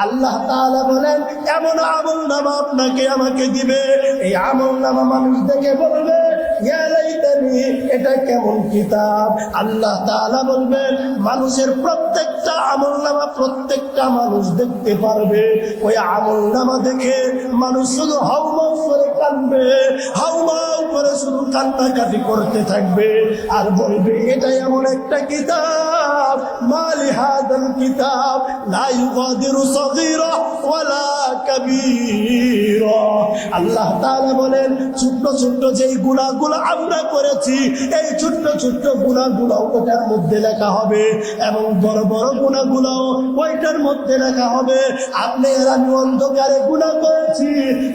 আল্লাহ তাআলা বলেন এমন আমলনামা আপনাকে আমাকে দিবে, এই আমলনামা মানুষ দেখে বলবে ইয়া লাইতানি, এটা কেমন কিতাব। আল্লাহ তাআলা বলবেন মানুষের প্রত্যেকটা আমলনামা প্রত্যেকটা মানুষ দেখতে পারবে। ওই আমলনামা দেখে মানুষ শুধু হাউমাউ করে কাঁদবে, হাউমাউ করে শুধু কান্নাকাটি করতে থাকবে আর বলবে এটা এমন একটা কিতাব, মালি হাদাল কিতাব লা ইউগাদিরু সগীরা ওয়ালা কাবীরা। আল্লাহ তাআলা বলেন ছোট্ট ছোট্ট যেই গুনাহগুলো আমরা করেছি, এই ছোট্ট ছোট্ট গুনাহগুলো ওটার মধ্যে লেখা হবে এবং বড় বড় গুনাহগুলো ওইটার মধ্যে লেখা হবে। আপনি আর আমি অন্ধকারে গুনাহ করেছি,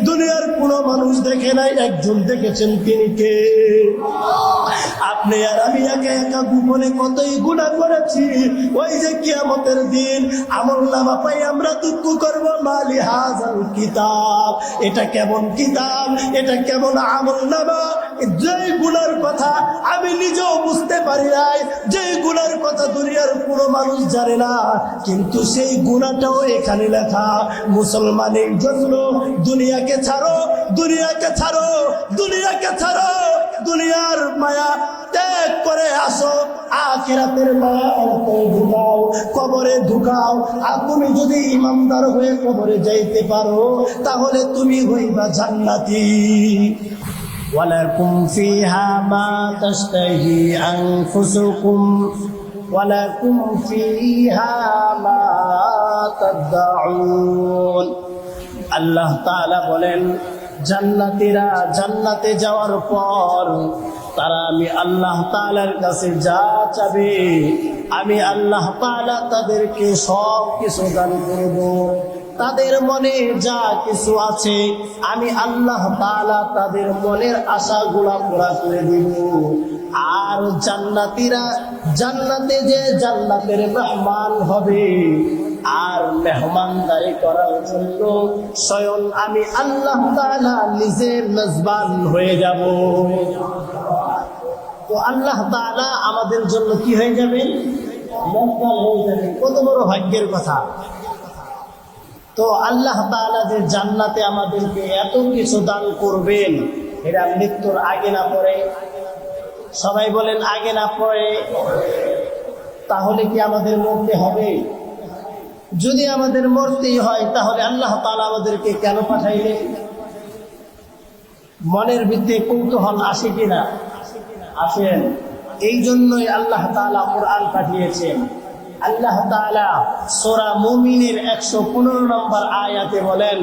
দুনিয়ার কোনো মানুষ দেখে নাই, একজন দেখেছেন, তিনি কে? আপনি আর আমি একা একা গোপনে কতই গুনাহ করেছি। ওই যে কিয়ামতের দিন আমলনামা পাই আমরা দুঃখ করব, মালি হাযাল কিতাব, এটা কেমন কিতাব, এটা কেমন আমলনামা। যেই গুনার কথা আমি নিজেও বুঝতে পারি নাই, যেই গুনার কথা দুনিয়ার কোনো মানুষ জানে না, কিন্তু সেই গুনাহটাও এখানে লেখা। মুসলমানের জন্য দুনিয়াকে ছাড়ো, দুনিয়াকে ছাড়ো, দুনিয়াকে ছাড়ো, দুনিয়ার মায়া ত্যাগ করে আসো, আখিরাতের মায়া অন্তরে ঢুকাও, কবরে ঢুকাও। আর তুমি যদি ইমানদার হয়ে কবরে যাইতে পারো তাহলে তুমি হইবা জান্নাতি। ওয়ালাকুম ফিহা মা তাশতাহি আনফুসুকুম ওয়ালাকুম ফিহা মা তাদউন। আল্লাহ তাআলা বলেন জান্নাতীরা জান্নাতে যাওয়ার পর তারা আমি আল্লাহ তাআলার কাছে যা চাবে আমি আল্লাহ তাআলা তাদেরকে সব কিছু দান করব। তাদের মনে যা কিছু আছে আমি আল্লাহ তাআলা তাদের মনের আশাগুলা পুরা করে দিব। আর জান্নাতীরা জান্নাতে যে জান্নাতের মেহমান হবে, আর মেহমানদারি করার জন্য স্বয়ং আমি আল্লাহ তাআলা নিজে মেজবান হয়ে যাব। তো আল্লাহ তাআলা আমাদের জন্য কি হয়ে যাবে? মেজবান হয়ে যাবে। কত বড় ভাগ্যের কথা। তো আল্লাহ তাআলা যে জান্নাতে আমাদেরকে এত কিছু দান করবেন, এটা মৃত্যুর আগে না পরে? সবাই বলেন আগে না পরে? তাহলে কি আমাদের মরতে হবে? যদি আমাদের মরতেই হয় তাহলে আল্লাহ তাআলা আমাদেরকে কেন পাঠাইলেন? মনের ভিতরে কৌতূহল আসে কিনা? আসেন। এই জন্যই আল্লাহ তাআলা কোরআন পাঠিয়েছেন। আল্লাহ তাআলা সূরা মুমিনের 115 নম্বর আয়াতে বলেন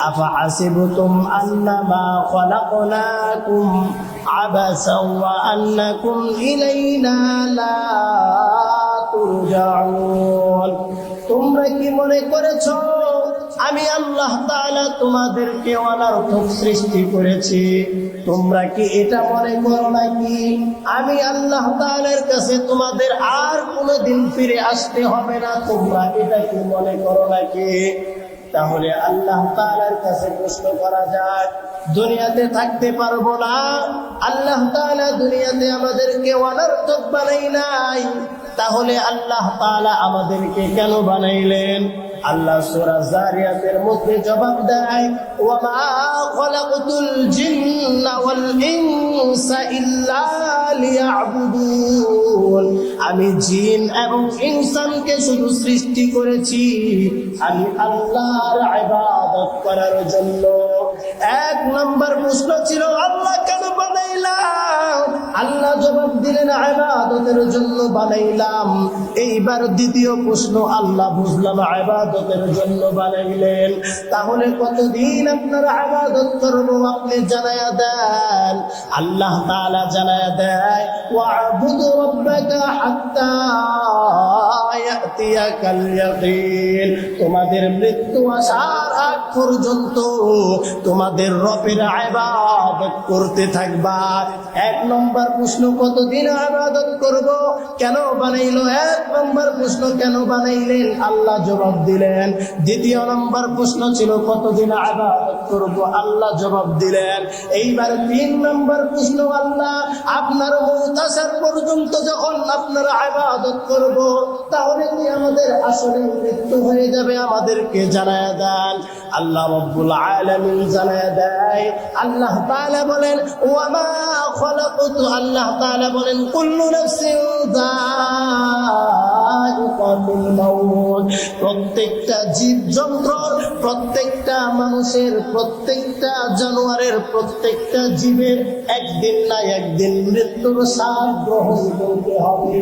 আফা হাসিবতুম আন্নামা খালাকনাকুম আবাসাও ওয়া আন্নাকুম ইলাইনা লা তুরজাউন। তোমরা কি মনে করেছো আমি আল্লাহ তাআলা তোমাদেরকে অনর্থক সৃষ্টি করেছি? তোমরা কি এটা মনে করো নাকি আমি আল্লাহ তাআলার কাছে তোমাদের আর কোনোদিন ফিরে আসতে হবে না? তোমরা এটা কি মনে করো নাকি? তাহলে আল্লাহ তাআলার কাছে প্রশ্ন করা যায়, দুনিয়াতে থাকতে পারবো না, আল্লাহ তাআলা দুনিয়াতে আমাদেরকে অনর্থক বানাই নাই, তাহলে আল্লাহ তাআলা আমাদেরকে কেন বানাইলেন? আল্লাহ সূরা যারিয়াতের মধ্যে জবাব দেয় ওয়া মা খালাকতুল জিন্না ওয়াল ইনসা ইল্লা লিয়াবুদুন। আমি জিন এবং ইনসানকে শুধু সৃষ্টি করেছি আমি আল্লাহর ইবাদত করার জন্য। এক নম্বর প্রশ্ন ছিল আল্লাহ কেন বানাইলাম? আল্লাহ জবাব দিলেন ইবাদতের জন্য বানাইলাম। এইবার দ্বিতীয় প্রশ্ন আল্লাহ বুঝলাম ইবাদতের জন্য বানাইলেন, তাহলে কতদিন আপনারা ইবাদত করবো আপনি জানায়া দেন। আল্লাহ তাআলা জানায়া দেয় ওয়া'বুদু রাব্বাকা হাত্তা ইয়াতিয়াকাল ইয়াকিন। তোমাদের মৃত্যু আসার আগ পর্যন্ত তোমাদের রবের ইবাদত করতে থাকবা। 1 নম্বর প্রশ্ন, কতদিন ইবাদত করব? কেন বানাইলো? 1 নম্বর প্রশ্ন, কেন বানাইলেন? আল্লাহ জবাব দিলেন। 2 নম্বর প্রশ্ন ছিল কতদিন ইবাদত করব? আল্লাহ জবাব দিলেন। এইবার 3 নম্বর প্রশ্ন, আল্লাহ আপনার মওত আসার পর্যন্ত যখন আপনার ইবাদত করব, তাহলে কি আমাদের আসলে মৃত্যু হয়ে যাবে? আমাদেরকে জানায়া দেন। আল্লাহ রাব্বুল আলামিন জানায়া দেয়। আল্লাহ তাআলা বলেন, ওয়া মা খালাকতু, আল্লাহ তাআলা বলেন, কুল্লু নাফসিন যায়িকাতুল মাউত। প্রত্যেকটা জীবজন্তু, প্রত্যেকটা মানুষের, প্রত্যেকটা জানোয়ারের, প্রত্যেকটা জীবের একদিন না একদিন মৃত্যুর স্বাদ গ্রহণ করতে হবে।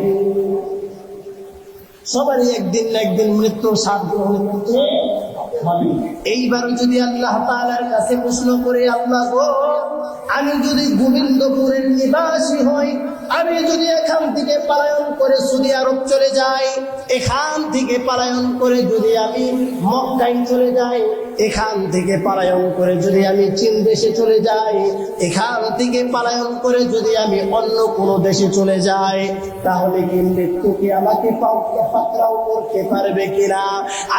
সবারই একদিন না একদিন মৃত্যুর স্বাদ গ্রহণ করতে হবে। এইবার যদি আল্লাহ তাআলার কাছে প্রশ্ন করে, আল্লাহ গো, আমি যদি গোবিন্দপুরের নিবাসী হই, আমি যদি এখান থেকে পলায়ন করে সৌদি আরব চলে যাই, এখান থেকে পলায়ন করে যদি আমি মক্কায় চলে যাই, এখান থেকে পলায়ন করে যদি আমি চীন দেশে চলে যাই, এখান থেকে পলায়ন করে যদি আমি অন্য কোনো দেশে চলে যাই, তাহলে কি মৃত্যু কি আমাকে পাকড়াও করতে পারবে কিনা?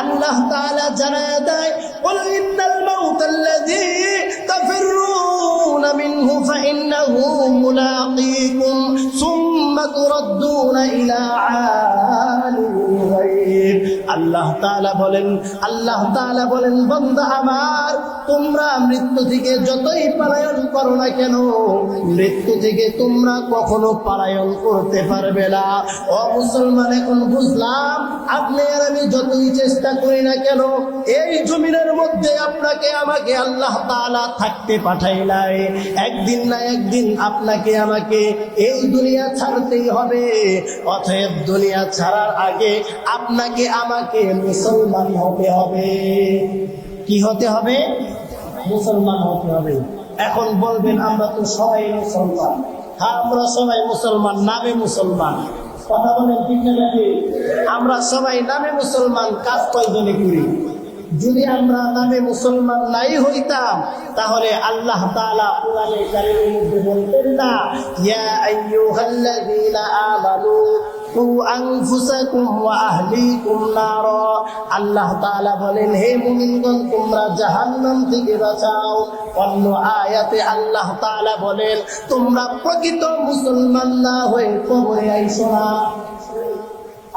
আল্লাহ তাআলা জানায় দেয়, কুল ইন্নাল মাউতাল্লাযী তাফিরুনা মিনহু ফাইন্নাহু মুলাকীকুম সুম্মা তুরাদ্দুনা ইলা আলিমিল গায়ব। আল্লাহ তাআলা বলেন, বান্দা আমার, তোমরা মৃত্যু থেকে যতই পলায়ন করো না কেন, মৃত্যু থেকে তোমরা কখনো পলায়ন করতে পারবে না। ও মুসলমান, এখন বুঝলাম, আপনি আর আমি যতই চেষ্টা করি না কেন, এই জমিনের মধ্যে আপনাকে আমাকে আল্লাহ তাআলা থাকতে পাঠাই নাই। একদিন না একদিন আপনাকে আমাকে এই দুনিয়া ছাড়তেই হবে। অতএব দুনিয়া ছাড়ার আগে আপনাকে আমাকে মুসলমান হতে হবে। কি হতে হবে? মুসলমান হতে হবে। এখন বলবেন, আমরা তো সবাই মুসলমান। হ্যাঁ, আমরা সবাই মুসলমান, নামে মুসলমান। কথা বলেন ঠিক না? আমরা সবাই নামে মুসলমান, কাজ কয়জনে করি? যদি আমরা নামে মুসলমান নাই হইতাম, তাহলে আল্লাহ তাআলা কোরআনে কারীমের মধ্যে বলতেন না, ইয়া আইয়ুহাল্লাযীনা আমানু কু আনফুসাকুম ওয়া আহলিকুম নার। আল্লাহ তাআলা বলেন, হে মুমিনগণ, তোমরা জাহান্নাম থেকে বাঁচাও। অন্য আয়াতে আল্লাহ তাআলা বলেন, তোমরা প্রকৃত মুসলমান না হয়ে কবরে আইসো না।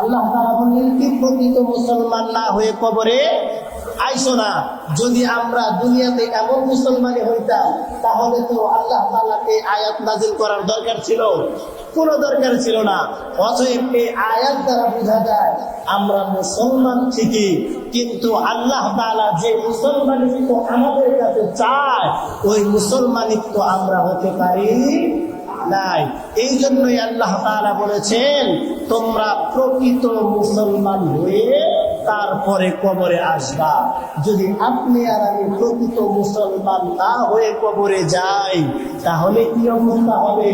আল্লাহ তাআলা বলেন কি, প্রকৃত মুসলমান না হয়ে কবরে আইসো না। যদি আমরা দুনিয়াতে এমন মুসলমানই হইতাম, তাহলে তো আল্লাহ তাআলাকে আয়াত নাযিল করার দরকার ছিল? কোনো দরকার ছিল না। অতএব এই আয়াত দ্বারা বোঝা যায় আমরা মুসলমান ঠিকই, কিন্তু আল্লাহ তাআলা যে মুসলমানিত্ব আমাদের কাছে চায়, ওই মুসলমানিত্ব আমরা হতে পারি নাই। এই জন্যই আল্লাহ তাআলা বলেছেন, তোমরা প্রকৃত মুসলমান হয়ে তারপরে কবরে আসবা। যদি আপনি আর আমি প্রকৃত মুসলমান না হয়ে কবরে যাই, তাহলে কি অবস্থা হবে?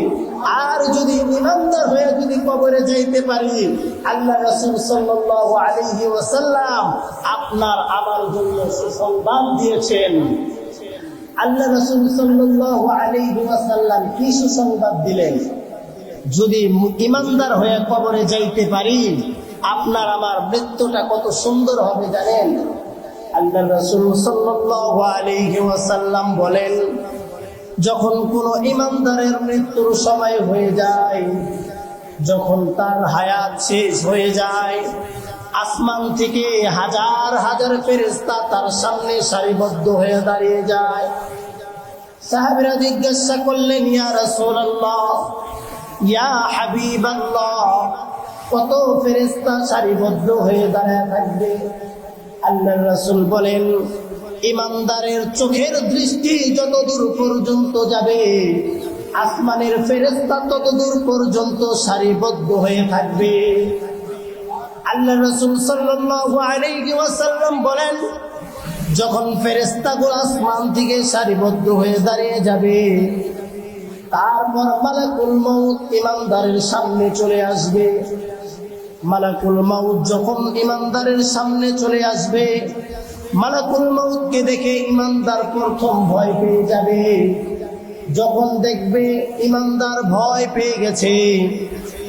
আর যদি ইমানদার হয়ে যদি কবরে যাইতে পারি, আল্লাহ রাসূল সাল্লাল্লাহু আলাইহি ওয়াসাল্লাম আপনার আমার জন্য সুসংবাদ দিয়েছেন। আল্লাহ রাসূল সাল্লাল্লাহু আলাইহি ওয়াসাল্লাম কি সুসংবাদ দিলেন? যদি ইমানদার হয়ে কবরে যাইতে পারি, আপনার আমার মৃত্যুটা কত সুন্দর হবে জানেন? আল্লাহ রাসূল সাল্লাল্লাহু আলাইহি ওয়াসাল্লাম বলেন, যখন কোন ইমানদারের মৃত্যুর সময় হয়ে যায়, যখন তার হায়াত শেষ হয়ে যায়, আসমান থেকে হাজার হাজার ফেরেশতা তার সামনে সারিবদ্ধ হয়ে দাঁড়িয়ে যায়। সাহাবীরা জিজ্ঞাসা করলেন, ইয়া রাসূলুল্লাহ, ইয়া হাবিবাল্লাহ, কত ফেরেশতা সারিবদ্ধ হয়ে দাঁড়ায় থাকবে? আল্লাহর রাসূল বলেন, ইমানদারের চোখের দৃষ্টি যতদূর পর্যন্ত যাবে, আসমানের ফেরেশতা ততদূর পর্যন্ত সারিবদ্ধ হয়ে থাকবে। আল্লাহর রাসূল সাল্লাল্লাহু আলাইহি ওয়াসাল্লাম বলেন, যখন ফেরেশতাগুলো আসমান থেকে সারিবদ্ধ হয়ে দাঁড়িয়ে যাবে, তারপর মালাকুল মউত ইমানদারের সামনে চলে আসবে। মালাকুল মাউত যখন ইমানদারের সামনে চলে আসবে, মালাকুল মাউতকে দেখে ইমানদার প্রথম ভয় পেয়ে যাবে। যখন দেখবে ইমানদার ভয় পেয়ে গেছে,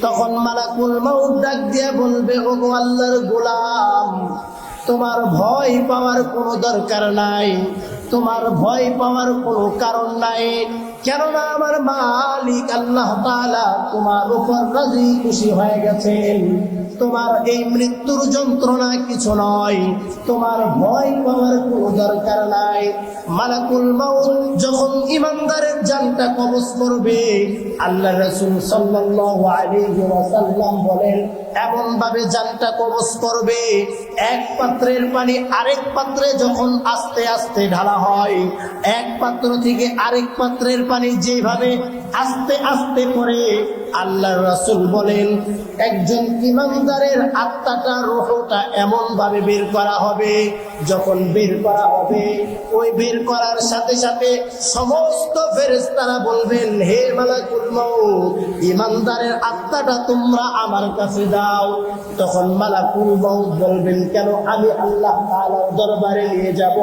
তখন মালাকুল মাউত ডাক দিয়ে বলবে, ওগো আল্লাহর গোলাম, তোমার ভয় পাওয়ার কোনো দরকার নাই, তোমার ভয় পাওয়ার কোনো কারণ নাই, কেননা আমার মালিক আল্লাহ তাআলা তোমার উপর রাজি খুশি হয়ে গেছেন। তোমার এই মৃত্যুর যন্ত্রণা কিছু নয়, তোমার ভয় পাওয়ার কোনো দরকার নাই। মালাকুল মাউত যখন ইমানদারের জানটা কবজ করবে, আল্লাহ রাসূল সাল্লাল্লাহু আলাইহি ওয়াসাল্লাম বলেন, এমন ভাবে জানটা কবজ করবে, এক পাত্রের পানি আরেক পাত্রে যখন আস্তে আস্তে ঢালা হয়, এক পাত্র থেকে আরেক পাত্রের পানি যেভাবে আস্তে আস্তে পড়ে, আল্লাহ রাসূল বলেন একজন ইমানদারের আত্মাটা, রূহটা এমন ভাবে বের করা হবে, যখন বের করা হবে ওই বের করার সাথে সাথে সমস্ত ফেরেশতারা বলবেন, হে মালাকুল মাউত, ইমানদারের আত্মাটা তোমরা আমার কাছে দাও। তখন মালাকুল মাউত বলবেন, কেন? আমি আল্লাহ তাআলার দরবারে নিয়ে যাব।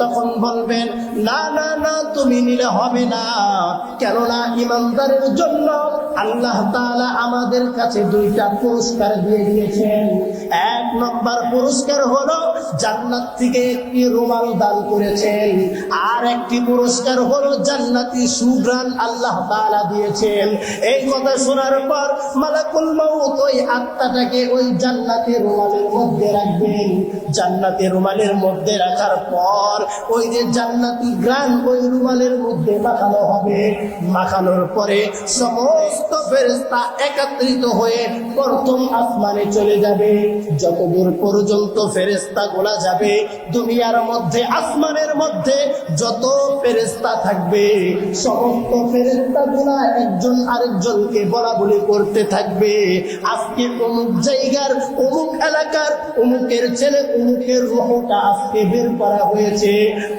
তখন বলবেন, না না না, তুমি নিলে হবে না, কেননা ইমানদারের জন্য আল্লাহ তাআলা আমাদের কাছে দুইটা পুরস্কার দিয়ে দিয়েছেন। এক নম্বর পুরস্কার হলো জান্নাত থেকে একটি রুমাল দান করেছেন, আর একটি পুরস্কার হলো জান্নাতি সুঘ্রাণ আল্লাহ তাআলা দিয়েছেন। এই কথা শোনার পর মালাকুল মাউত ওই আত্মাটাকে ওই জান্নাতি রুমালের মধ্যে রাখবেন। জান্নাতি রুমালের মধ্যে রাখার পর ওই যে জান্নাতি ঘ্রাণ ওই রুমালের মধ্যে মাখানো হবে। মাখানোর পরে সমস্ত ফেরেশতা একত্রিত হয়ে প্রথম আসমানে চলে যাবে। যতদূর পর্যন্ত ফেরেশতা গোলা যাবে, দুনিয়ার মধ্যে আসমানের মধ্যে যত ফেরেশতা থাকবে, সমস্ত ফেরেশতা গুলা একজন আরেকজনকে বলা বলি করতে থাকবে, আজকে অমুক জায়গার অমুক এলাকার অমুকের ছেলে অমুকের রূহটা আজকে বের করা হয়েছে।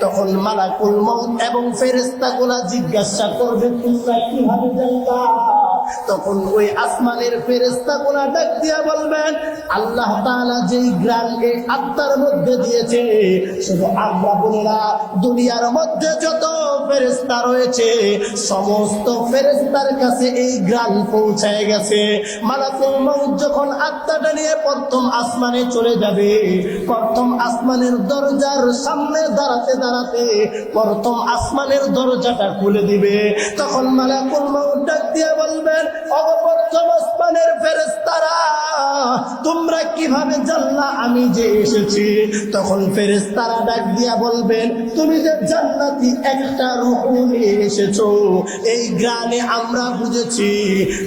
তখন মালাকুল মাউত এবং ফেরেশতা গুলা জিজ্ঞাসা করবে, তোমরা কিভাবে জানলা? তখন ওই আসমানের ফেরেশতা গুলা ডাক দিয়া বলবেন, আল্লাহ তাআলা যেই জ্ঞান এই আত্মার মধ্যে দিয়েছে, শুধু আমরা বলি না, দুনিয়ার মধ্যে যত ফেরেশতা রয়েছে সমস্ত ফেরেশতার কাছে এই জ্ঞান পৌঁছায় গেছে। মালাকুল মাউত যখন আত্মাটা নিয়ে প্রথম আসমানে চলে যাবে, প্রথম আসমানের দরজার সামনে দাঁড়াতে দাঁড়াতে প্রথম আসমানের দরজাটা খুলে দিবে। তখন মালাকুল মাউত ডাক দিয়ে বলবেন, প্রথম আসমানের ফেরেশতারা, তোমরা কিভাবে জানলা আমি যে এসেছি? তখন ফেরেশতারা ডাক দিয়া বলবেন, তুমি যে জান্নাতি একটা রূহ নিয়ে এসেছো, এই গ্রানে আমরা বুঝেছি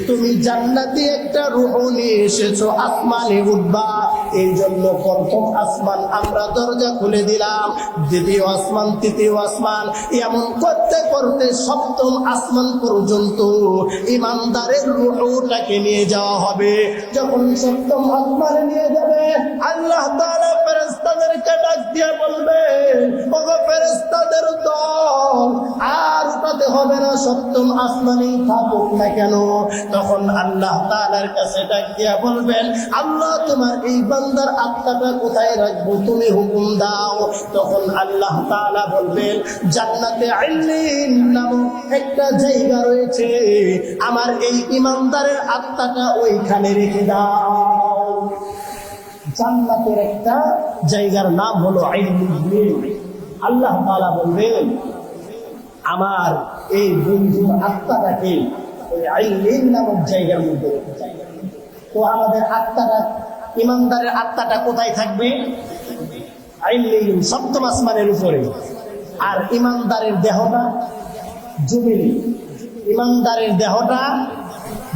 তুমি জান্নাতি একটা রূহ নিয়ে এসেছো, আসমানে উঠবা, এই জন্য প্রথম আসমান আমরা দরজা খুলে দিলাম। দ্বিতীয় আসমান, তৃতীয় আসমান, এমন করতে করতে সপ্তম আসমান পর্যন্ত ইমানদারের রূহটাকে নিয়ে যাওয়া হবে। যখন সপ্তম আসমানে নিয়ে যাবে, আল্লাহ তাআলা ফেরেশতাদেরকে ডাক দিয়ে বলবে, ওগো ফেরেশতাদের দল, আর উঠাতে হবে না, সপ্তম আসমানেই থাকুক না কেন? তখন আল্লাহ তাআলার কাছে ডাক দিয়ে বলবেন, আল্লাহ তোমার এই বান্দার আত্মাটা কোথায় রাখবো, তুমি হুকুম দাও। তখন আল্লাহ তাআলা বলবেন, জান্নাতে আইলিন নামক একটা জায়গা রয়েছে, আমার এই ইমানদারের আত্মাটা ওইখানে রেখে দাও। জান্নাতের একটা জায়গার নাম হলো আইলিন। আল্লাহ তাআলা বলবেন, আমার এই বন্ধুর আত্মাটাকে ওই আইলিন নামক জায়গার মধ্যে রেখে যাই। তো আমাদের আত্মাটা, ইমানদারের আত্মাটা কোথায় থাকবে? আইলিন, সপ্তম আসমানের উপরে। আর ইমানদারের দেহটা জমিনে। ইমানদারের দেহটা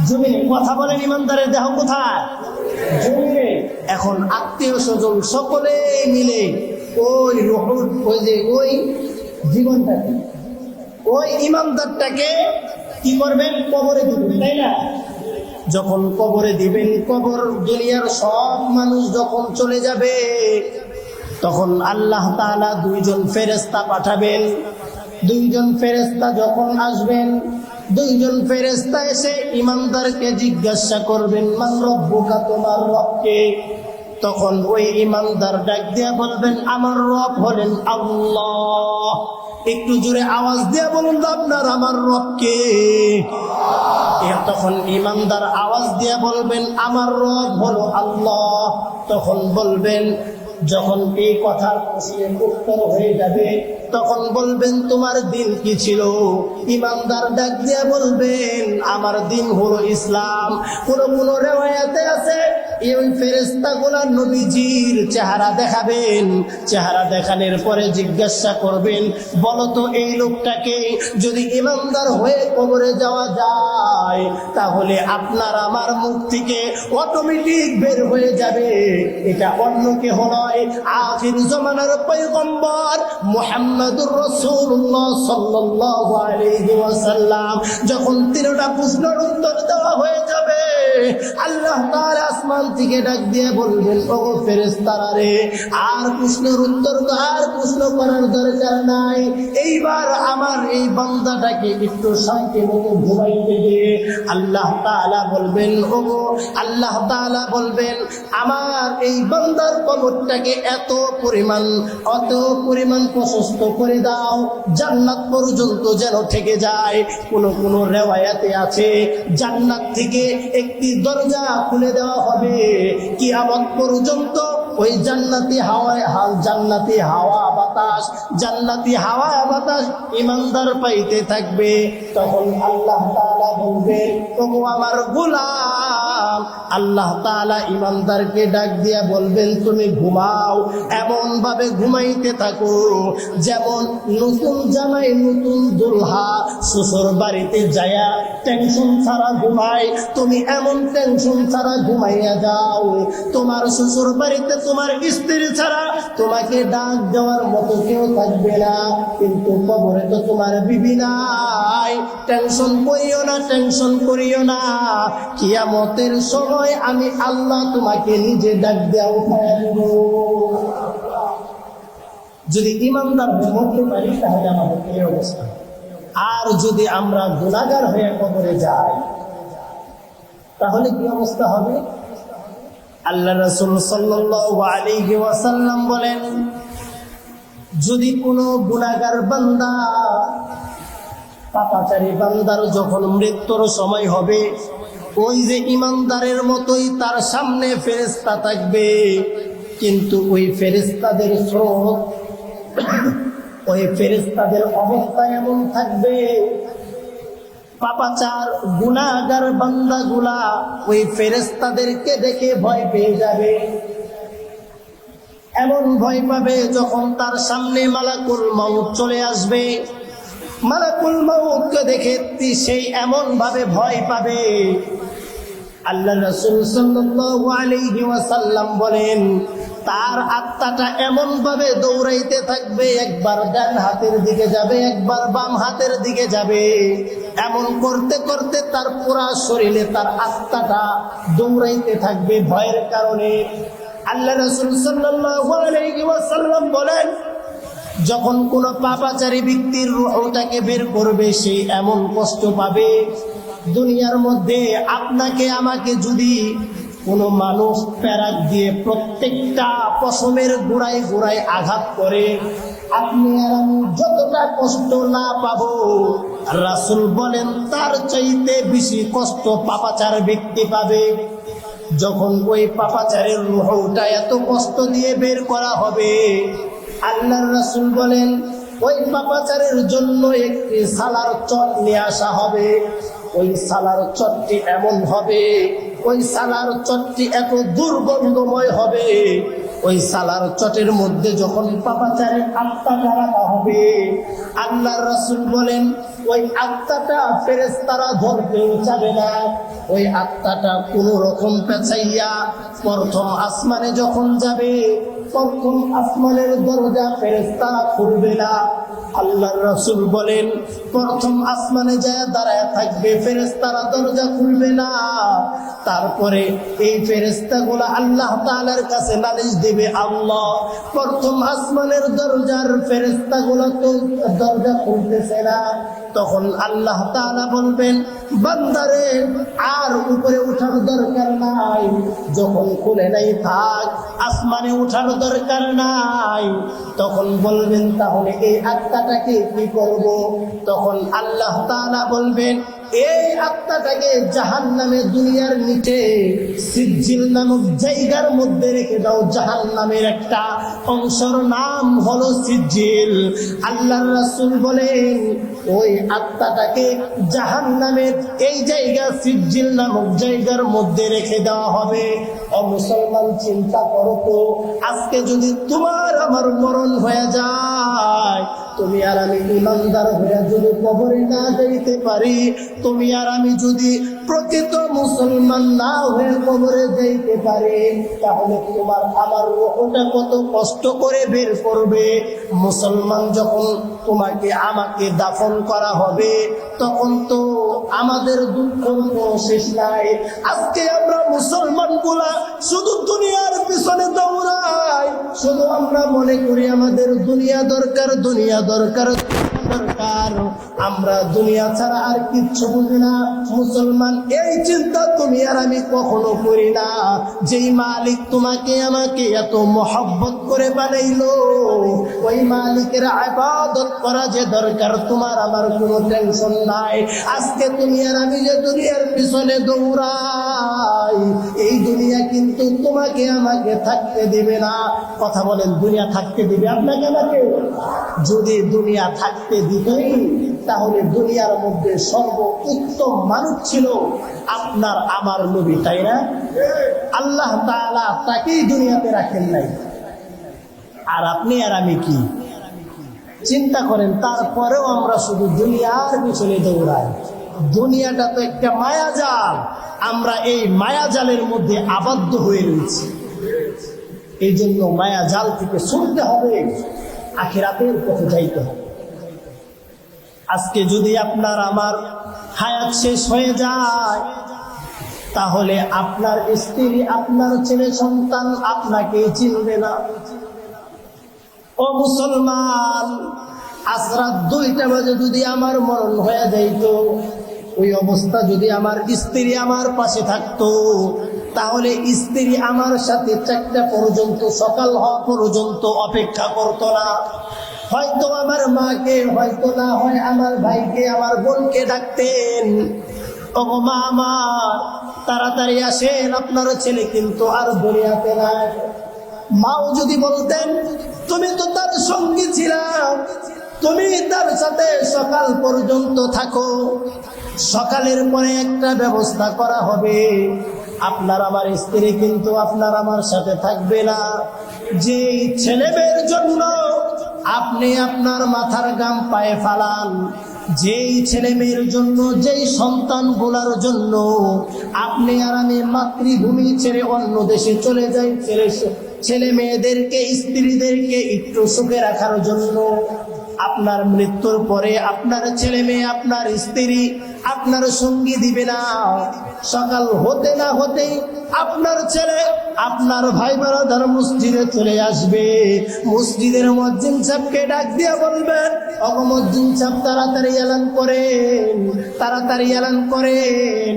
জমিনে। কথা বলেন, ইমানদারের দেহ কোথায়? জমিনে। এখন আত্মীয় স্বজন সকলে মিলে ওই রূহ, ওই যে ওই জীবনটাকে, ওই ইমানদারটাকে কি করবেন? কবরে দিবেন, তাই না? যখন কবরে দিবেন, কবর দুনিয়ার সব মানুষ যখন চলে যাবে, তখন আল্লাহ তাআলা দুইজন ফেরেশতা পাঠাবেন। দুইজন ফেরেশতা যখন আসবেন, দুইজন ফেরেশতা এসে ঈমানদারকে জিজ্ঞাসা করবেন, মান রব্বুকা, তোমার রব কে? তখন ওই ঈমানদার ডাক দিয়া বলবেন, আমার রব হলেন আল্লাহ। একটু জোরে আওয়াজ দিয়া বলুন তো আপনার আমার রব কে? তখন ঈমানদার আওয়াজ দিয়া বলবেন, আমার রব হলো আল্লাহ। তখন বলবেন, যখন এই কথার প্রশ্নের উত্তর হয়ে যাবে তখন বলবেন, তোমার দিন কি ছিল? ঈমানদার ডাক দিয়া বলবেন, আমার দিন হলো ইসলাম। কোন কোন রিওয়ায়াতে আছে এই ফেরেশতাগুলো নবীজির চেহারা দেখাবেন, চেহারা দেখানোর পরে জিজ্ঞাসা করবেন, বলো তো এই লোকটাকে যদি ঈমানদার হয়ে কবরে যাওয়া যায় তাহলে আপনার আমার মুখ থেকে অটোমেটিক বের হয়ে যাবে এটা অন্য কেহ নয়, আখির জামানার পয়গম্বর মুহাম্মদুর রাসূলুল্লাহ সাল্লাল্লাহু আলাইহি ওয়াসাল্লাম। যখন তিনটা প্রশ্নের উত্তর দেওয়া হয়ে যাবে আল্লাহ তাআলা আসমান থেকে ডাক দিয়ে বলবেন, ও ফেরেশতারা রে, আর প্রশ্নের উত্তর তো আর প্রশ্ন করার দরকার নাই, এইবার আমার এই বান্দাটাকে একটু শান্তি মতো ঘুমাইতে দিয়ে আল্লাহ তাআলা বলবেন, ও আল্লাহ তাআলা বলবেন, আমার এই বান্দার কবরটাকে এত পরিমাণ প্রশস্ত করে দাও জান্নাত পর্যন্ত যেন থেকে যায়। কোন কোন রিওয়ায়াতে আছে জান্নাত থেকে একটি দরজা খুলে দেওয়া হবে, কিয়ামত পর্যন্ত ওই জান্নাতি হাওয়া বাতাস ঈমানদার পাইতে থাকবে। তখন আল্লাহ তাআলা বলবেন, ওগো আমার গোলাম, আল্লাহ তাআলা ঈমানদারকে ডাক দিয়া বলবেন, তুমি ঘুমাও, এমন ভাবে ঘুমাইতে থাকো যেমন নতুন জামাই নতুন দুলহা শ্বশুর বাড়িতে যায়া টেনশন ছাড়া ঘুমায়, তুমি এমন টেনশন ছাড়া ঘুমাইয়া যাও। তোমার শ্বশুর বাড়িতে তোমার স্ত্রী ছাড়া তোমাকে ডাক দেওয়ার মতো কেউ থাকবে না, কিন্তু কবরে তো তোমার বিবি নাই। টেনশন করিও না, কিয়ামতের সময় আমি আল্লাহ তোমাকে নিজে ডাক দেওয়া উঠায়া দেব। যদি ঈমানদার হতে পারি তাহলে আমাদের এই অবস্থা। আর যদি আমরা গুনাহগার হয়ে কবরে যাই তাহলে কি অবস্থা হবে? আল্লাহ রাসূল সাল্লাল্লাহু আলাইহি ওয়াসাল্লাম বলেন, যদি কোনো গুনাহগার বান্দা, পাপাচারী বান্দার যখন মৃত্যুর সময় হবে, ওই যে ঈমানদারের মতোই তার সামনে ফেরেশতা থাকবে, কিন্তু ওই ফেরেশতাদের স্রোত, ওই ফেরেশতাদের অবস্থা এমন থাকবে, পাপাচার গুনাহগার বান্দাগুলা ওই ফেরেশতাদেরকে দেখে ভয় পেয়ে যাবে। এমন ভয় পাবে যখন তার সামনে মালাকুল মউত চলে আসবে, মালাকুল মউতকে দেখে সেই এমন ভাবে ভয় পাবে। আল্লাহ রাসূল সাল্লাল্লাহু আলাইহি ওয়াসাল্লাম বলেন, তার আত্মাটা এমন ভাবে দৌড়াইতে থাকবে, একবার ডান হাতের দিকে যাবে, একবার বাম হাতের দিকে যাবে, এমন করতে করতে তার পুরা শরীরে তার আত্মাটা দৌড়াইতে থাকবে ভয়ের কারণে। আল্লাহ রাসূল সাল্লাল্লাহু আলাইহি ওয়াসাল্লাম বলেন, যখন কোন পাপাচারী ব্যক্তির রূহটাকে বের করবে সে এমন কষ্ট পাবে, দুনিয়ার মধ্যে আপনাকে আমাকে যদি কোনো মানুষ প্যারাক দিয়ে প্রত্যেকটা পশমের গোড়ায় গোড়ায় আঘাত করে, আপনি আর আমি যতটা কষ্ট না পাবো, রাসূল বলেন তার চাইতে বেশি কষ্ট পাপাচার ব্যক্তি পাবে। যখন ওই পাপাচারের রূহটা এত কষ্ট দিয়ে বের করা হবে, আল্লাহর রাসূল বলেন ওই পাপাচারের জন্য একটি সালার চট নিয়ে আসা হবে। ওই সালার চটটি এমন হবে, ওই সালার চটটি এত দুর্গন্ধময় হবে, ওই সালার চটের মধ্যে যখন পাপাচারের আত্মাটা রাখা হবে, আল্লাহর রাসূল বলেন ওই আত্মাটা ফেরেশতারা ধরতেও চাবে না। ওই আত্মাটা কোন রকম পেঁচাইয়া প্রথম আসমানে যখন যাবে, প্রথম আসমানের দরজা ফেরেশতারা খুলবে না, আল্লাহর রাসূল বলেন প্রথম আসমানে যায় দাঁড়ায় থাকবে, ফেরেশতারা দরজা খুলবে না। তারপরে এই ফেরেশতাগুলো আল্লাহ তাআলার কাছে নালিশ দিবে, আল্লাহ প্রথম আসমানের দরজার ফেরেশতাগুলো তো দরজা খুলতেছে না। তখন আল্লাহ তাআলা বলবেন, বান্দারে আর উপরে উঠার দরকার নাই, যখন খুলে নাই থাক, আসমানে উঠার দরকার নাই। তখন বলবেন তাহলে এই আত্মাটাকে কি করব? তখন আল্লাহ তাআলা বলবেন এই আত্মাটাকে জাহান্নামে দুনিয়ার নিচে সিজ্জিল নামক জায়গার মধ্যে রেখে দাও। জাহান্নামের একটা অংশের নাম হলো সিজ্জিল। আল্লাহর রাসূল বলেন ওই আত্মাটাকে জাহান্নামের এই জায়গা সিজ্জিল নামক জায়গার মধ্যে রেখে দেওয়া হবে। ও মুসলমান, চিন্তা করো তো, আজকে যদি তোমার আমার মরণ হয়ে যায়, তুমি আর আমি ইমানদার হয়ে যদি কবরে না যাইতে পারি, তুমি আর আমি যদি প্রকৃত মুসলমান না হয়ে কবরে যাইতে পারি, তাহলে তোমার আমার ওটা কত কষ্ট করে বের করবে। মুসলমান যখন তোমাকে আমাকে দাফন করা হবে, তখন তো আমাদের দুঃখ শেষ নাই। আজকে আমরা মুসলমান গুলা শুধু দুনিয়ার পিছনে দৌড়াই, শুধু আমরা মনে করি আমাদের দুনিয়া দরকার, দুনিয়া দরকার, দরকার, আমরা দুনিয়া ছাড়া আর কিচ্ছু বুঝি না। মুসলমান, এই চিন্তা তুমি আর আমি কখনো করি না। যেই মালিক তোমাকে আমাকে এত মহব্বত করে বানাইলো, ওই মালিকের ইবাদত করা যে দরকার, তোমার আমার কোনো টেনশন নাই। আজকে তুমি আর আমি যে দুনিয়ার পিছনে দৌড়াই, এই দুনিয়া কিন্তু তোমাকে আমাকে থাকতে দিবে না। কথা বলেন, দুনিয়া থাকতে দিবে আপনাকে আমাকে? যদি দুনিয়া থাকতে দিতেই, তাহলে দুনিয়ার মধ্যে সর্বোত্তম মানুষ ছিল আপনার আমার নবী, তাই না? আল্লাহ তাআলা তাকেই দুনিয়াতে রাখেন নাই, আর আপনি আর আমি কি চিন্তা করেন? তারপরেও আমরা শুধু দুনিয়ার পিছনে দৌড়াই। দুনিয়াটা তো একটা মায়াজাল, আমরা এই মায়াজালের মধ্যে আবদ্ধ হয়ে রয়েছি। এই জন্য মায়াজাল থেকে ছুটতে হবে, আখিরাতের পথে যাইতে হবে। আজকে যদি আপনার আমার হায়াত শেষ হয়ে যায়, তাহলে আপনার স্ত্রী, আপনার ছেলে সন্তান আপনাকে চিনবে না। ও মুসলমান, আজ রাত 2টা বাজে যদি আমার মরণ হয়ে যাইত, ওই অবস্থা যদি আমার স্ত্রী আমার পাশে থাকতো, তাহলে স্ত্রী আমার সাথে 4টা পর্যন্ত, সকাল হওয়া পর্যন্ত অপেক্ষা করতো না। হয়তো আমার মাকে, হয়তো না হয় আমার ভাইকে, আমার বোনকে ডাকতেন, ও মা আমার তাড়াতাড়ি আসেন, আপনার ছেলে কিন্তু আর দুনিয়াতে নাই। মাও যদি বলতেন তুমি তো তার সঙ্গী ছিলাম, তুমি তার সাথে সকাল পর্যন্ত থাকো, সকালের পরে একটা ব্যবস্থা করা হবে, আপনার আমার স্ত্রী কিন্তু আপনার আমার সাথে থাকবে না। যেই ছেলে মেয়ের জন্য আপনি আপনার মাথার ঘাম পায়ে ফালান, যেই ছেলে মেয়ের জন্য, যেই সন্তান গোলার জন্য আপনি আর আমি মাতৃভূমি ছেড়ে অন্য দেশে চলে যাই, ছেলে মেয়েদেরকে, স্ত্রীদেরকে একটু সুখে রাখার জন্য, আপনার মৃত্যুর পরে আপনার ছেলে মেয়ে, আপনার স্ত্রী আপনার সঙ্গী দিবে না। সকাল হতে না হতেই আপনার ছেলে, আপনার ভাই বারাদার মসজিদে চলে আসবে। মসজিদের মুয়াজ্জিন সাহেবকে ডাক দিয়ে বলবেন, ও মুয়াজ্জিন সাহেব তাড়াতাড়ি এলান করেন, তাড়াতাড়ি এলান করেন,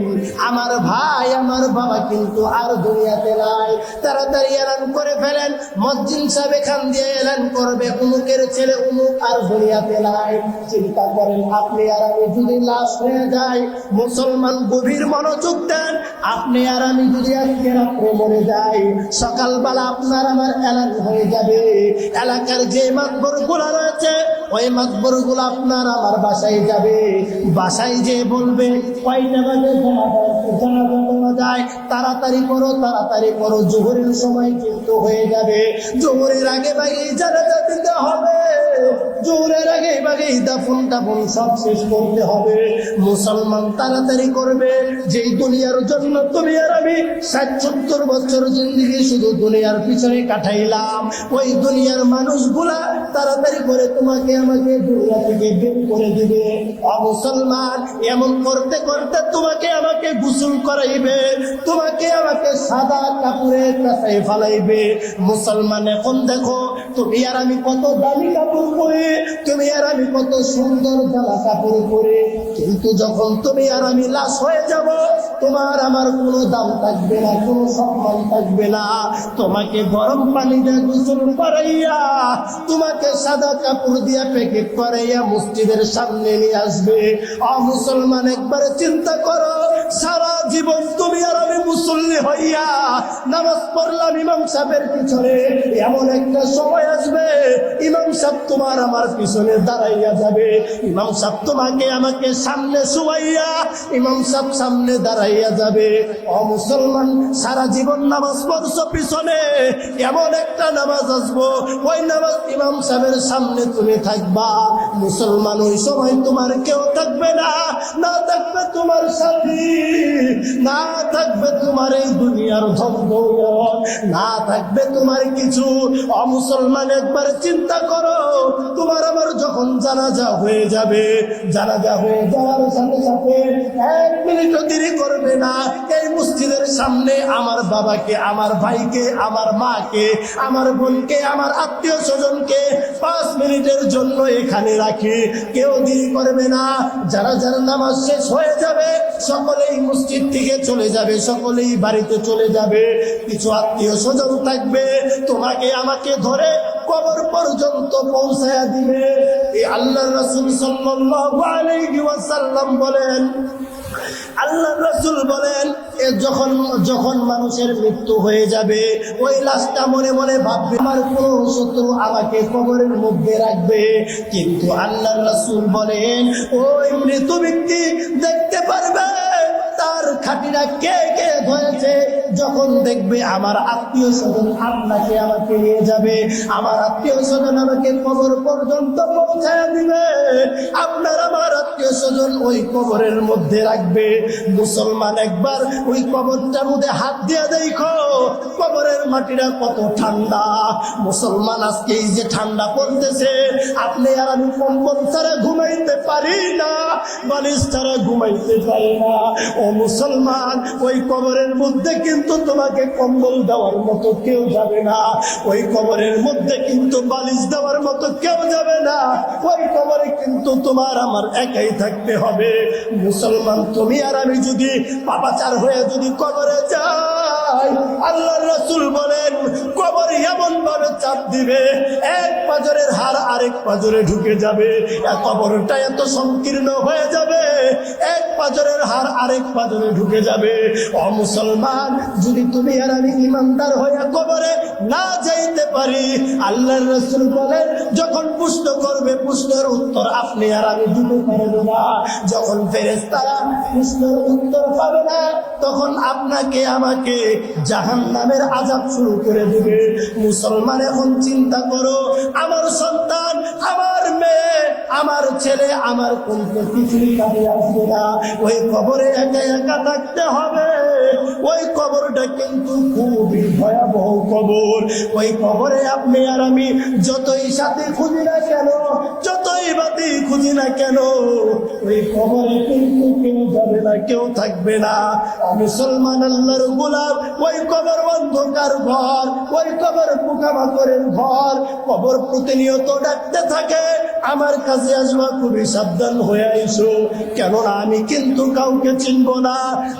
আমার ভাই, আমার বাবা কিন্তু আর দুনিয়াতে নাই, তাড়াতাড়ি এলান করে ফেলেন। মুয়াজ্জিন সাহেব এখান দিয়ে এলান করবে, অমুকের ছেলে অমুক আর দুনিয়াতে নাই। চিন্তা করেন, আপনি আর আমি যদি লাশ হয়ে যাই, মুসলমান গভীর মনোযোগ দেন, আপনি আর আমি যদি আজকে রাত্রে মরে যাই, সকালবেলা আপনার আমার এলান হয়ে যাবে। এলাকার যে মাতবর গুলা রয়েছে, ওই মাতবর গুলা আপনার আমার বাসায় যাবে, বাসায় যে বলবে কয়টা বাজে জানাজা যায়, তাড়াতাড়ি করো, তাড়াতাড়ি করো, জোহরের সময় কিন্তু হয়ে যাবে, জোহরের আগে ভাগে জানাজা দিতে হবে, জোহরের আগে ভাগেই দাফন টাফন সব শেষ করতে হবে। মুসলমান তাড়াতাড়ি করবে, যেই দুনিয়ার জন্য তুমি আর আমি 60-70 বছর জিন্দেগি শুধু দুনিয়ার পিছনে কাটাইলাম, ওই দুনিয়ার মানুষগুলা তাড়াতাড়ি করে তোমাকে আমাকে দুনিয়া থেকে বের করে দিবে। মুসলমান এমন করতে করতে তোমাকে আমাকে গোসল করাইবে, তোমাকে আমাকে সাদা কাপড়ের কাছে ফালাইবে। মুসলমান এখন দেখো, তুমি আর আমি কত দামি কাপড় পরে, তুমি আর আমি কত সুন্দর জামা কাপড় পরে, কিন্তু যখন তুমি আর আমি লাশ হয়ে যাব, তোমার আমার কোনো দাম থাকবে না, কোনো সম্মান থাকবে না। তোমাকে গরম পানি দিয়ে গোসল করাইয়া, তোমাকে সাদা কাপড় দিয়া প্যাকেট করাইয়া মসজিদের সামনে নিয়ে আসবে। মুসলমান একবার চিন্তা করো, সারা জীবন তুমি আর আমি মুসল্লি হইয়া নামাজ পড়লাম ইমাম সাহেবের পিছনে, এমন একটা সময় আসবে ইমাম সাহেব তোমার আমার পিছনে দাঁড়াইয়া যাবে, ইমাম সাহেব তোমাকে আমাকে সামনে শুয়াইয়া ইমাম সাহেব সামনে দাঁড়াইয়া যাবে। মুসলমান সারা জীবন নামাজ পড়ছো পিছনে, এমন একটা নামাজ আসবো, ওই নামাজ ইমাম সাহেবের সামনে তুমি থাকবা। মুসলমান ওই সময় তোমার কেউ থাকবে না, না থাকবে তোমার সাথী, না থাকবে তোমার এই দুনিয়ার ধন-দৌলত, না থাকবে তোমার কিছু। মুসলমান একবার চিন্তা করো, তোমার আমার যখন জানাজা হয়ে যাবে, জানাজা হয়ে যাওয়ার সাথে সাথে 1 মিনিটও দেরি করবে না, এই মসজিদের সামনে আমার বাবাকে, আমার ভাইকে, আমার মাকে, আমার বোনকে, আমার আত্মীয় স্বজনকে 5 মিনিটের জন্য এখানে রাখি, কেউ দেরি করবে না। যারা যারা নামাজ শেষ হয়ে যাবে সকলেই মসজিদ থেকে চলে যাবে, সকলেই বাড়িতে চলে যাবে। কিছু আত্মীয় স্বজন থাকবে, তোমাকে আমাকে ধরে কবর পর্যন্ত পৌঁছায়া দিবে। এই আল্লাহর রাসূল সাল্লাল্লাহু আলাইহি ওয়াসাল্লাম বলেন, আল্লাহ রাসূল বলেন, যখন যখন মানুষের মৃত্যু হয়ে যাবে, ওই লাশটা মনে মনে ভাববে আমার কোন শত্রু আমাকে কবরের মধ্যে রাখবে, কিন্তু আল্লাহ রাসূল বলেন ওই মৃত ব্যক্তি দেখতে পারবে তার খাটিরা কে কে ধরেছে, যখন দেখবে আমার আত্মীয় স্বজন আপনাকে আমাকে নিয়ে যাবে, আমার আত্মীয় স্বজন আমাকে কবর পর্যন্ত পৌঁছায় দিবে, আপনার আমার আত্মীয় স্বজন ওই কবরের মধ্যে রাখবে। মুসলমান একবার ওই কবরটার মধ্যে হাত দিয়ে দেখো, কবরের মাটিটা কত ঠান্ডা। মুসলমান আজকে এই যে ঠান্ডা পড়তেছে, আপনি আর আমি কম্বল ছাড়া ঘুমাইতে পারি না, বালিশ ছাড়া ঘুমাইতে পারি না। ও মুসলমান, ওই কবরের মধ্যে কিন্তু তোমাকে কম্বল দেওয়ার মতো কেউ যাবে না, ওই কবরের মধ্যে কিন্তু বালিশ দেওয়ার মতো কেউ যাবে না, ওই কবরে কিন্তু তোমার আমার একাই থাকতে হবে। মুসলমান, তুমি আর আমি যদি পাপাচার হয়ে যদি কবরে যাই, আল্লাহর রাসূল বলেন কবর এমন ভাবে চাপ দিবে, এক পাজরের হাড় আরেক পাজরে ঢুকে যাবে, কবরটা এত সংকীর্ণ হয়ে যাবে, এক পাজরের হাড় আরেক পাজরে ঢুকে যাবে। ও মুসলমান, যদি তুমি আর আমি ইমানদার হয়ে কবরে না যাইতে পারি, আল্লাহর রাসূল বলেন যখন প্রশ্ন করবে প্রশ্নের উত্তর আপনি আর আমি দিতে পারবো না, যখন ফেরেশতারা প্রশ্নের উত্তর পাবে না, তখন আপনাকে আমাকে জাহান্নামের আযাব শুরু করে দিবে। মুসলমান, এখন চিন্তা করো, আমার সন্তান, আমার মেয়ে, আমার ছেলে, আমার কোন কিছুই কাজে আসবে না, ওই কবরে একা একা থাকতে হবে। ওই কবরটা কিন্তু খুবই ভয়াবহ কবর। ওই কবরে আপনি আর আমি যতই সাথী খুঁজি না কেন, যতই বাতি খুঁজি না কেন, ওই কবরে কিন্তু কেউ যাবে না, কেউ থাকবে না। মুসলমান, আল্লাহর গোলাম, ওই কবর অন্ধকার ঘর, ওই কবর পোকামাকড়ের ঘর, কবর প্রতিনিয়ত ডাকতে থাকে আমার কাছে আসবা, খুবই সাবধান হয়ে আইসো, কেননা আমি কিন্তু কাউকে চিনব না।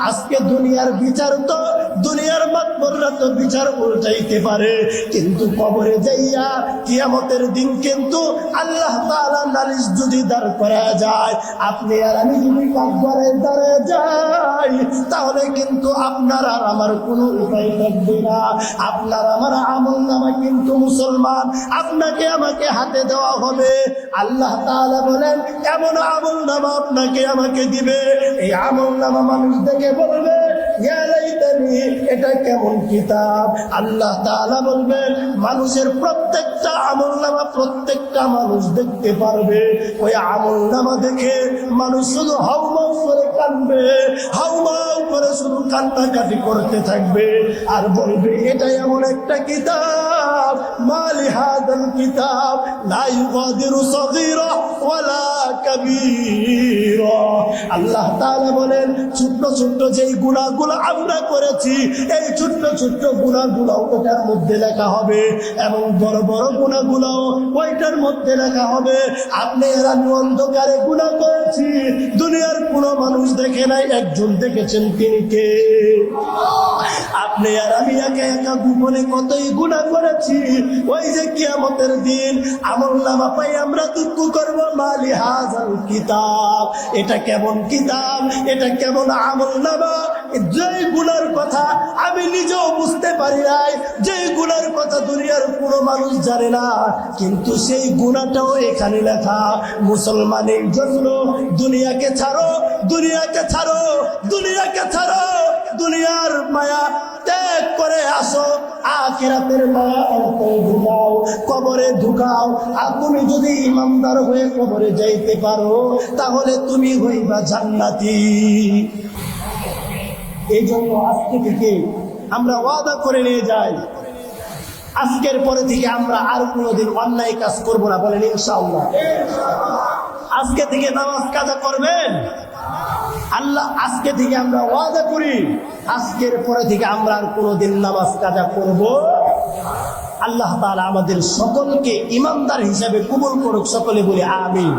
আজকে দুনিয়ার বিচার তো, দুনিয়ার মাতবররা তো বিচার উল্টাইতে পারে, কিন্তু কবরে যাইয়া কিয়ামতের দিন কিন্তু আল্লাহ তাআলা নালিশ যদি দাঁড় করা যায়, আপনি আর আমি যদি কাঠগড়ায় দাঁড়ায় যাই, তাহলে কিন্তু আপনার আর আমার কোনো উপায় থাকবে না। আপনার আমার আমলনামা কিন্তু মুসলমান আপনাকে আমাকে হাতে দেওয়া হবে। আল্লাহ তাআলা বলেন এমন আমলনামা আপনাকে আমাকে দিবে, এই আমলনামা মানুষ দেখে বলবে ইয়া লাইতানি, এটা কেমন কিতাব। আল্লাহ তাআলা বলবেন মানুষের প্রত্যেকটা আমলনামা প্রত্যেকটা মানুষ দেখতে পারবে। ওই আমলনামা দেখে মানুষ শুধু হাউমাউ করে কাঁদবে, হাউমাউ করে শুধু কান্নাকাটি করতে থাকবে আর বলবে এটা এমন একটা কিতাব, মালি হাদাল কিতাব লা ইউগাদিরু সগীরা ওয়ালা কাবীরা। আল্লাহ তাআলা বলেন ছোট্ট ছোট্ট যেই গুনাহগুলো আমরা করেছি এই ছোট্ট ছোট্ট গুনাহগুলো ওটার মধ্যে লেখা হবে এবং বড় বড় গুনাহগুলো ওইটার মধ্যে লেখা হবে। আপনি আর আমি অন্ধকারে গুনাহ করেছি, দুনিয়ার কোনো মানুষ দেখে নাই, একজন দেখেছেন, তিনি কে? আপনি আর আমি একা একা গোপনে কতই গুনাহ করেছি। ওই যে কিয়ামতের দিন আমলনামা পাই আমরা দুঃখ করব, মালি হাযাল কিতাব, এটা কেমন কিতাব, এটা কেমন আমলনামা। যেই গুনার কথা আমি নিজেও বুঝতে পারি নাই, যেই গুনার কথা দুনিয়ার কোনো মানুষ জানে না, কিন্তু সেই গুনাহটাও এখানে লেখা। মুসলমানের জন্য দুনিয়াকে ছাড়ো, দুনিয়াকে ছাড়ো, দুনিয়াকে ছাড়ো, দুনিয়ার মায়া ত্যাগ করে আসো, আখিরাতের মায়া অন্তরে ঢুকাও, কবরে ঢুকাও। আর তুমি যদি ইমানদার হয়ে কবরে যাইতে পারো তাহলে তুমি হইবা জান্নাতি। এই জন্য আজকে থেকে আমরা ওয়াদা করে নিয়ে যাই, আজকের পরে থেকে আমরা আর কোনোদিন অন্যায় কাজ করব না। বলেন ইনশাআল্লাহ। আজকে থেকে নামাজ কাজা করবেন আল্লাহ, আজকে থেকে আমরা ওয়াদা করি আজকের পরে থেকে আমরা আর কোনোদিন নামাজ কাজা করব। আল্লাহ তাআলা আমাদের সকলকে ইমানদার হিসাবে কবুল করুক, সকলে বলি আমিন।